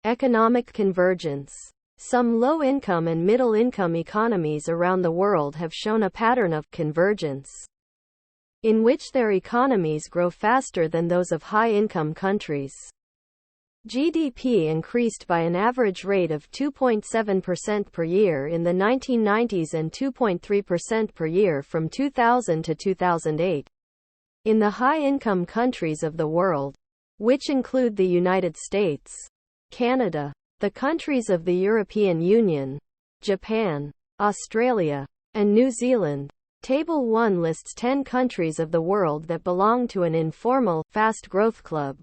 Economic convergence. Some low-income and middle-income economies around the world have shown a pattern of convergence, in which their economies grow faster than those of high-income countries. GDP increased by an average rate of 2.7% per year in the 1990s and 2.3% per year from 2000 to 2008. In the high-income countries of the world, which include the United States, Canada, the countries of the European Union, Japan, Australia, and New Zealand, Table 1 lists 10 countries of the world that belong to an informal, fast growth club.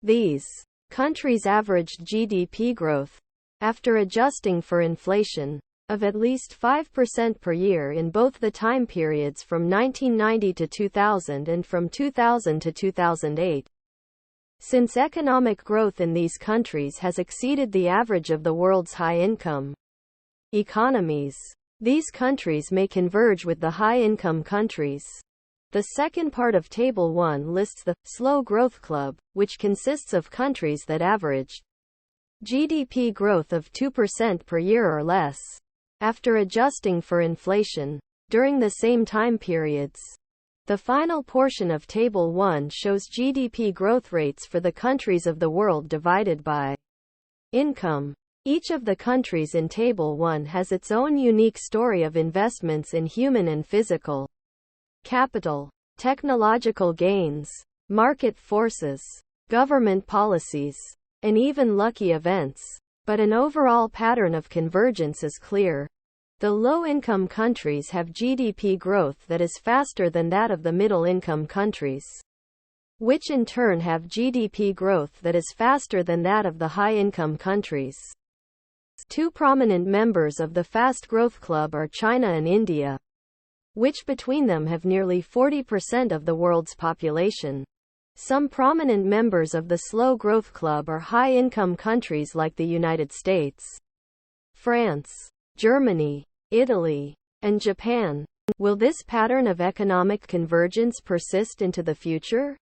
These countries averaged GDP growth, after adjusting for inflation, of at least 5% per year in both the time periods from 1990 to 2000 and from 2000 to 2008. Since economic growth in these countries has exceeded the average of the world's high-income economies, these countries may converge with the high-income countries. The second part of Table 1 lists the slow growth club, which consists of countries that average GDP growth of 2% per year or less, after adjusting for inflation, during the same time periods. The final portion of Table 1 shows GDP growth rates for the countries of the world divided by income. Each of the countries in Table 1 has its own unique story of investments in human and physical capital, technological gains, market forces, government policies, and even lucky events. But an overall pattern of convergence is clear. The low-income countries have GDP growth that is faster than that of the middle-income countries, which in turn have GDP growth that is faster than that of the high-income countries. Two prominent members of the Fast Growth Club are China and India, which between them have nearly 40% of the world's population. Some prominent members of the Slow Growth Club are high-income countries like the United States, France, Germany, Italy, and Japan. Will this pattern of economic convergence persist into the future?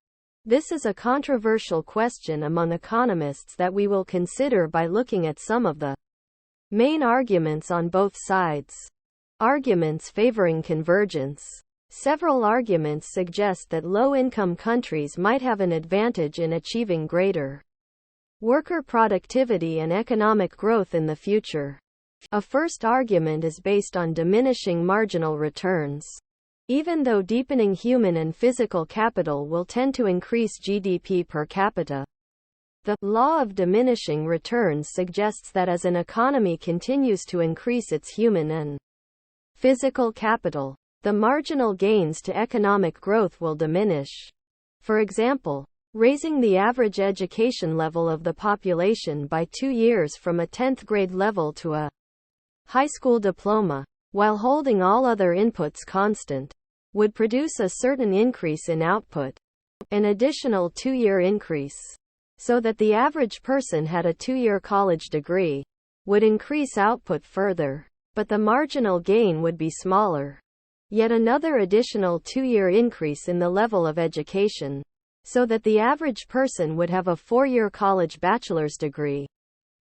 This is a controversial question among economists that we will consider by looking at some of the main arguments on both sides. Arguments favoring convergence. Several arguments suggest that low-income countries might have an advantage in achieving greater worker productivity and economic growth in the future. A first argument is based on diminishing marginal returns. Even though deepening human and physical capital will tend to increase GDP per capita, the law of diminishing returns suggests that as an economy continues to increase its human and physical capital, the marginal gains to economic growth will diminish. For example, raising the average education level of the population by 2 years from a 10th grade level to a high school diploma, while holding all other inputs constant, would produce a certain increase in output. An additional 2-year increase, so that the average person had a 2-year college degree, would increase output further, but the marginal gain would be smaller. Yet another additional 2-year increase in the level of education, so that the average person would have a 4-year college bachelor's degree,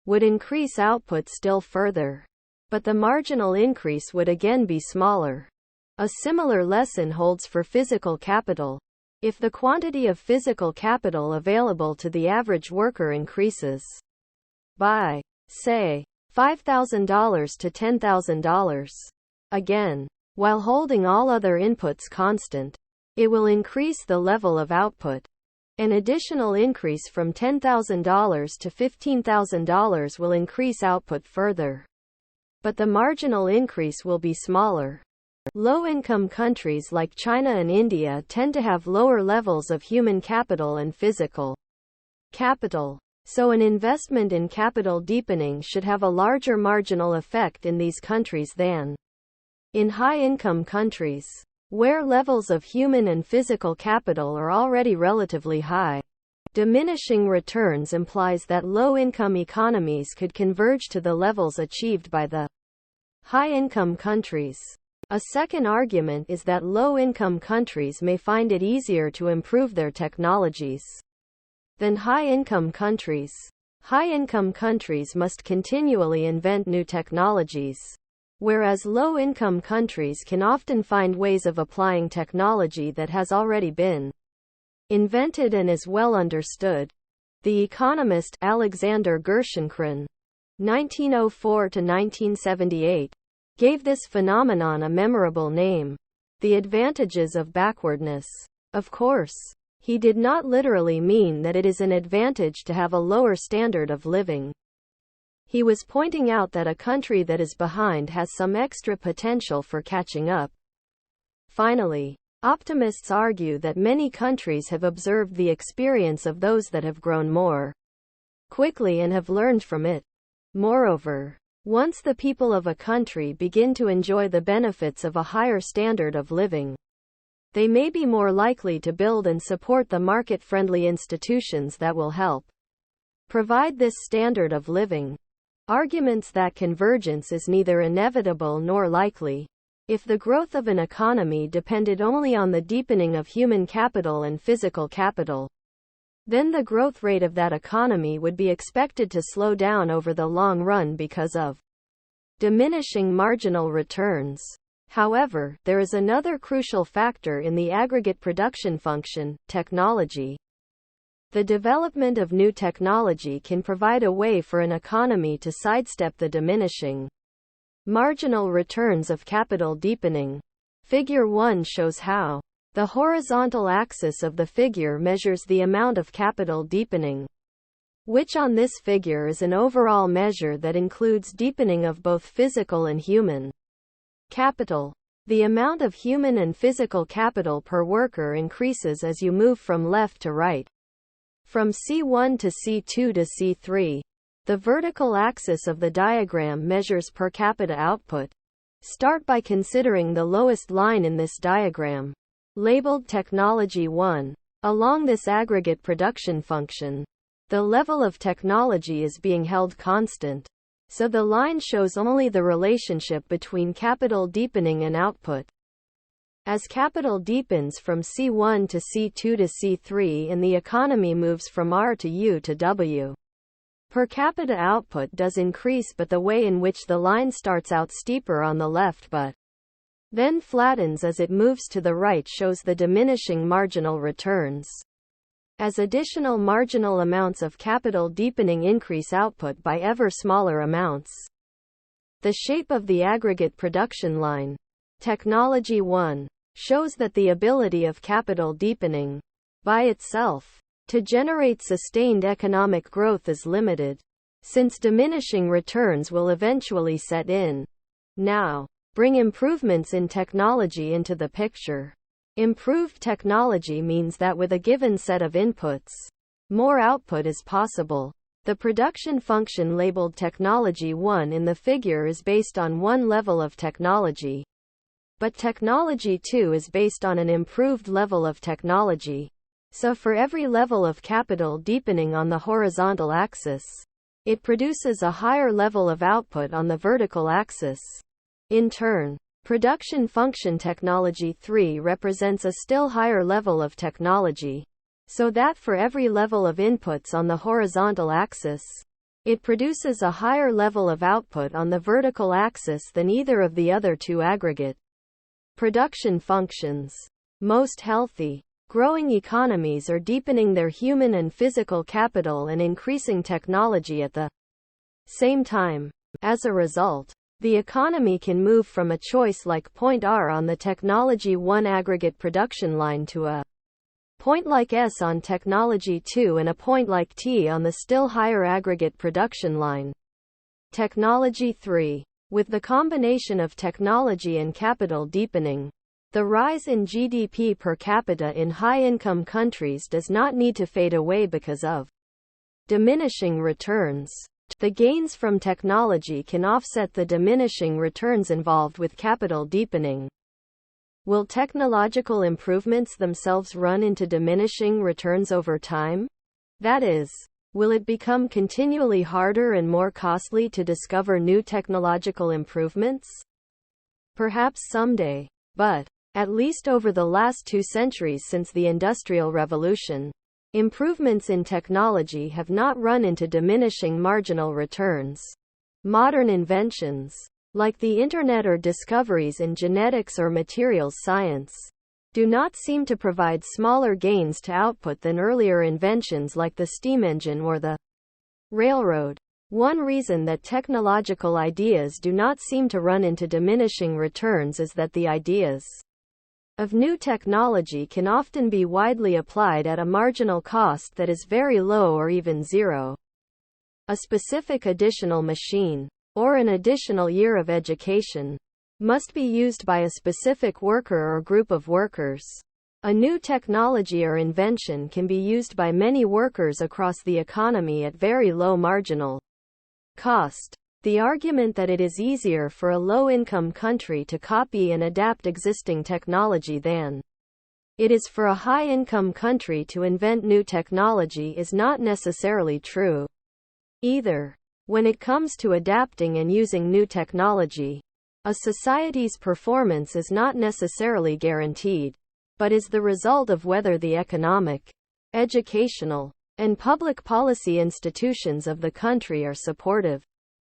would increase output still further, but the marginal increase would again be smaller. A similar lesson holds for physical capital. If the quantity of physical capital available to the average worker increases by, say, $5,000 to $10,000, again, while holding all other inputs constant, it will increase the level of output. An additional increase from $10,000 to $15,000 will increase output further, but the marginal increase will be smaller. Low-income countries like China and India tend to have lower levels of human capital and physical capital, so an investment in capital deepening should have a larger marginal effect in these countries than in high-income countries, where levels of human and physical capital are already relatively high. Diminishing returns implies that low-income economies could converge to the levels achieved by the high-income countries. A second argument is that low-income countries may find it easier to improve their technologies than high-income countries. High-income countries must continually invent new technologies, whereas low-income countries can often find ways of applying technology that has already been invented and is well understood. The economist Alexander Gerschenkron, 1904 to 1978, gave this phenomenon a memorable name: the advantages of backwardness. Of course, he did not literally mean that it is an advantage to have a lower standard of living. He was pointing out that a country that is behind has some extra potential for catching up. Finally, optimists argue that many countries have observed the experience of those that have grown more quickly and have learned from it. Moreover, once the people of a country begin to enjoy the benefits of a higher standard of living, they may be more likely to build and support the market-friendly institutions that will help provide this standard of living. Arguments that convergence is neither inevitable nor likely. If the growth of an economy depended only on the deepening of human capital and physical capital, then the growth rate of that economy would be expected to slow down over the long run because of diminishing marginal returns. However, there is another crucial factor in the aggregate production function: technology. The development of new technology can provide a way for an economy to sidestep the diminishing marginal returns of capital deepening. Figure 1 shows how. The horizontal axis of the figure measures the amount of capital deepening, which on this figure is an overall measure that includes deepening of both physical and human capital. The amount of human and physical capital per worker increases as you move from left to right, from C1 to C2 to C3. The vertical axis of the diagram measures per capita output. Start by considering the lowest line in this diagram, labeled Technology 1. Along this aggregate production function, the level of technology is being held constant, so the line shows only the relationship between capital deepening and output. As capital deepens from C1 to C2 to C3 and the economy moves from R to U to W, per capita output does increase, but the way in which the line starts out steeper on the left but then flattens as it moves to the right shows the diminishing marginal returns. As additional marginal amounts of capital deepening increase output by ever smaller amounts, the shape of the aggregate production line, Technology 1, shows that the ability of capital deepening, by itself, to generate sustained economic growth is limited, since diminishing returns will eventually set in. Now, bring improvements in technology into the picture. Improved technology means that with a given set of inputs, more output is possible. The production function labeled Technology 1 in the figure is based on one level of technology, but Technology 2 is based on an improved level of technology. So for every level of capital deepening on the horizontal axis, it produces a higher level of output on the vertical axis. In turn, production function Technology 3 represents a still higher level of technology, so that for every level of inputs on the horizontal axis, it produces a higher level of output on the vertical axis than either of the other two aggregate production functions. Most healthy, growing economies are deepening their human and physical capital and increasing technology at the same time. As a result, the economy can move from a choice like point R on the Technology 1 aggregate production line to a point like S on Technology 2 and a point like T on the still higher aggregate production line, Technology 3. With the combination of technology and capital deepening, the rise in GDP per capita in high-income countries does not need to fade away because of diminishing returns. The gains from technology can offset the diminishing returns involved with capital deepening. Will technological improvements themselves run into diminishing returns over time? That is, will it become continually harder and more costly to discover new technological improvements? Perhaps someday, but, at least over the last 2 centuries since the Industrial Revolution, Improvements in technology have not run into diminishing marginal returns. Modern inventions, like the internet or discoveries in genetics or materials science, do not seem to provide smaller gains to output than earlier inventions like the steam engine or the railroad. One reason that technological ideas do not seem to run into diminishing returns is that the ideas of new technology can often be widely applied at a marginal cost that is very low or even zero. A specific additional machine, or an additional year of education, must be used by a specific worker or group of workers. A new technology or invention can be used by many workers across the economy at very low marginal cost. The argument that it is easier for a low-income country to copy and adapt existing technology than it is for a high-income country to invent new technology is not necessarily true either. When it comes to adapting and using new technology, a society's performance is not necessarily guaranteed, but is the result of whether the economic, educational, and public policy institutions of the country are supportive.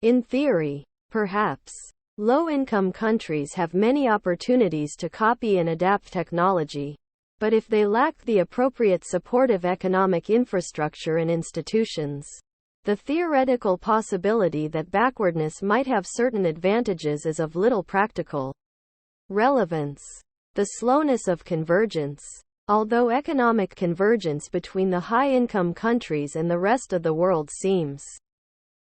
In theory, perhaps, low-income countries have many opportunities to copy and adapt technology, but if they lack the appropriate supportive economic infrastructure and institutions, the theoretical possibility that backwardness might have certain advantages is of little practical relevance. The slowness of convergence. Although economic convergence between the high-income countries and the rest of the world seems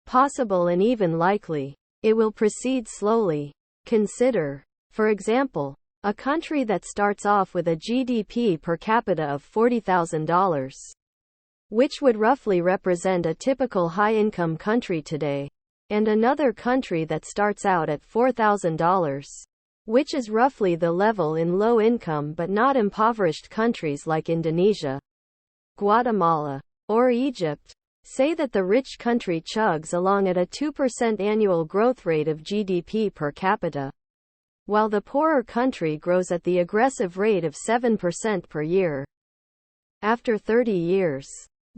possible and even likely, it will proceed slowly. Consider, for example, a country that starts off with a GDP per capita of $40,000, which would roughly represent a typical high-income country today, and another country that starts out at $4,000, which is roughly the level in low-income but not impoverished countries like Indonesia, Guatemala, or Egypt. Say that the rich country chugs along at a 2% annual growth rate of GDP per capita, while the poorer country grows at the aggressive rate of 7% per year. After 30 years,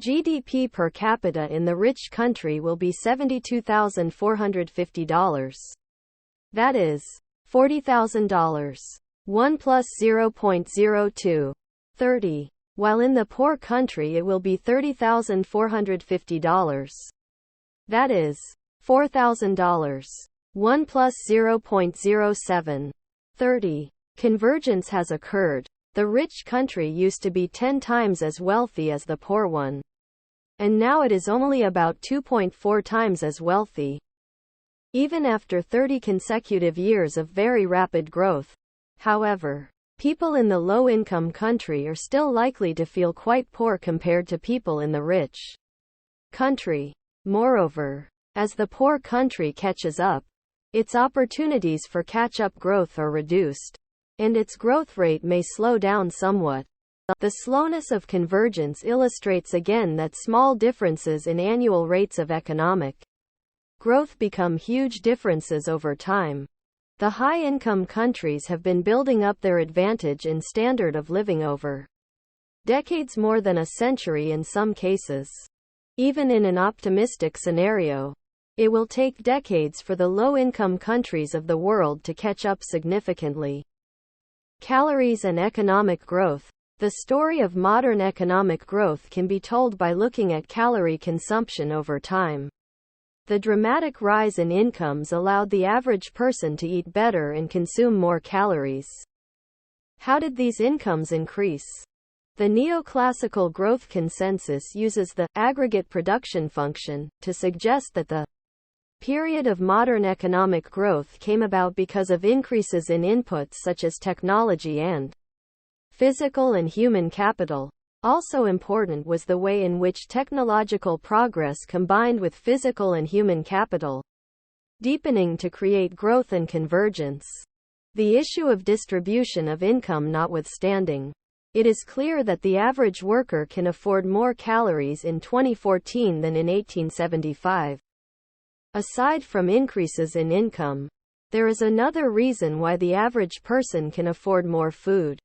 GDP per capita in the rich country will be $72,450. That is $40,000. 1 plus 0.02. 30. While in the poor country it will be $30,450. That is $4,000. 1 plus 0.07. 30. Convergence has occurred. The rich country used to be 10 times as wealthy as the poor one, and now it is only about 2.4 times as wealthy. Even after 30 consecutive years of very rapid growth, however, people in the low-income country are still likely to feel quite poor compared to people in the rich country. Moreover, as the poor country catches up, its opportunities for catch-up growth are reduced, and its growth rate may slow down somewhat. The slowness of convergence illustrates again that small differences in annual rates of economic growth become huge differences over time. The high-income countries have been building up their advantage in standard of living over decades, more than a century in some cases. Even in an optimistic scenario, it will take decades for the low-income countries of the world to catch up significantly. Calories and economic growth. The story of modern economic growth can be told by looking at calorie consumption over time. The dramatic rise in incomes allowed the average person to eat better and consume more calories. How did these incomes increase? The neoclassical growth consensus uses the aggregate production function to suggest that the period of modern economic growth came about because of increases in inputs such as technology and physical and human capital. Also important was the way in which technological progress combined with physical and human capital, deepening to create growth and convergence. The issue of distribution of income notwithstanding, it is clear that the average worker can afford more calories in 2014 than in 1875. Aside from increases in income, there is another reason why the average person can afford more food.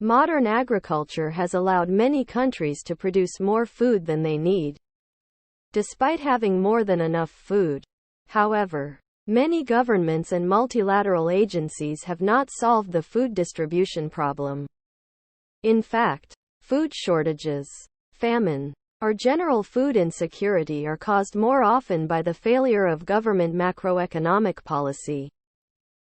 Modern agriculture has allowed many countries to produce more food than they need, despite having more than enough food. However, many governments and multilateral agencies have not solved the food distribution problem. In fact, food shortages, famine, or general food insecurity are caused more often by the failure of government macroeconomic policy.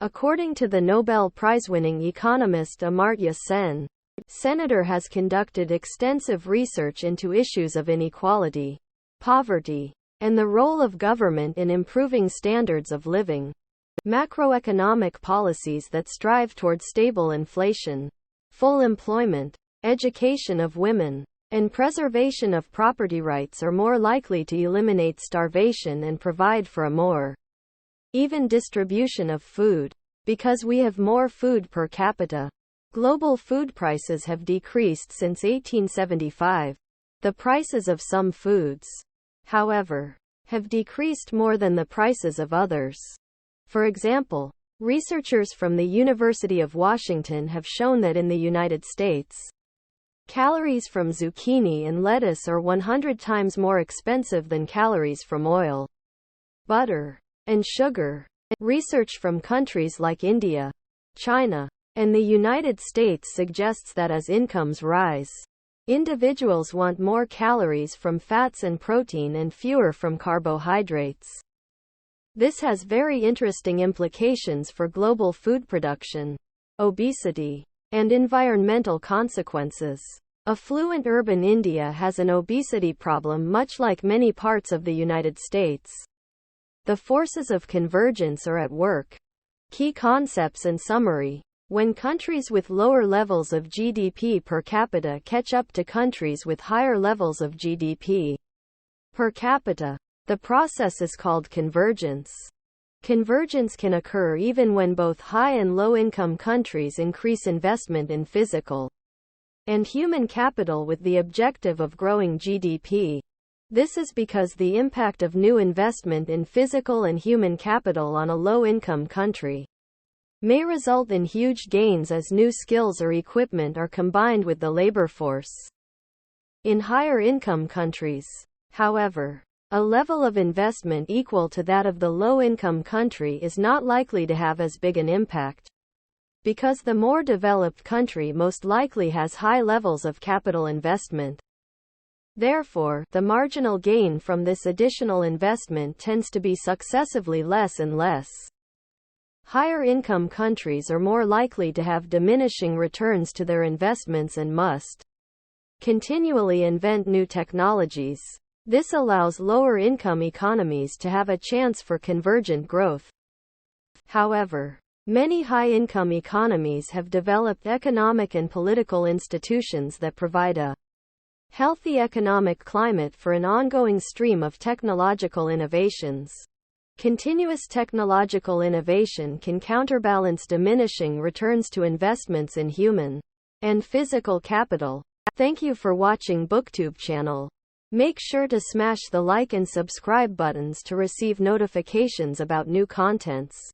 According to the Nobel Prize-winning economist Amartya Sen, Senator has conducted extensive research into issues of inequality, poverty, and the role of government in improving standards of living. Macroeconomic policies that strive toward stable inflation, full employment, education of women, and preservation of property rights are more likely to eliminate starvation and provide for a more even distribution of food. Because we have more food per capita, global food prices have decreased since 1875. The prices of some foods, however, have decreased more than the prices of others. For example, researchers from the University of Washington have shown that in the United States, calories from zucchini and lettuce are 100 times more expensive than calories from oil, butter, and sugar. Research from countries like India, China, and the United States suggests that as incomes rise, individuals want more calories from fats and protein and fewer from carbohydrates. This has very interesting implications for global food production, obesity, and environmental consequences. Affluent urban India has an obesity problem much like many parts of the United States. The forces of convergence are at work. Key concepts and summary. When countries with lower levels of GDP per capita catch up to countries with higher levels of GDP per capita, the process is called convergence. Convergence can occur even when both high and low-income countries increase investment in physical and human capital with the objective of growing GDP. This is because the impact of new investment in physical and human capital on a low-income country may result in huge gains as new skills or equipment are combined with the labor force. In higher-income countries, however, a level of investment equal to that of the low-income country is not likely to have as big an impact, because the more developed country most likely has high levels of capital investment. Therefore, the marginal gain from this additional investment tends to be successively less and less. Higher-income countries are more likely to have diminishing returns to their investments and must continually invent new technologies. This allows lower-income economies to have a chance for convergent growth. However, many high-income economies have developed economic and political institutions that provide a healthy economic climate for an ongoing stream of technological innovations. Continuous technological innovation can counterbalance diminishing returns to investments in human and physical capital. Thank you for watching BookTube channel. Make sure to smash the like and subscribe buttons to receive notifications about new contents.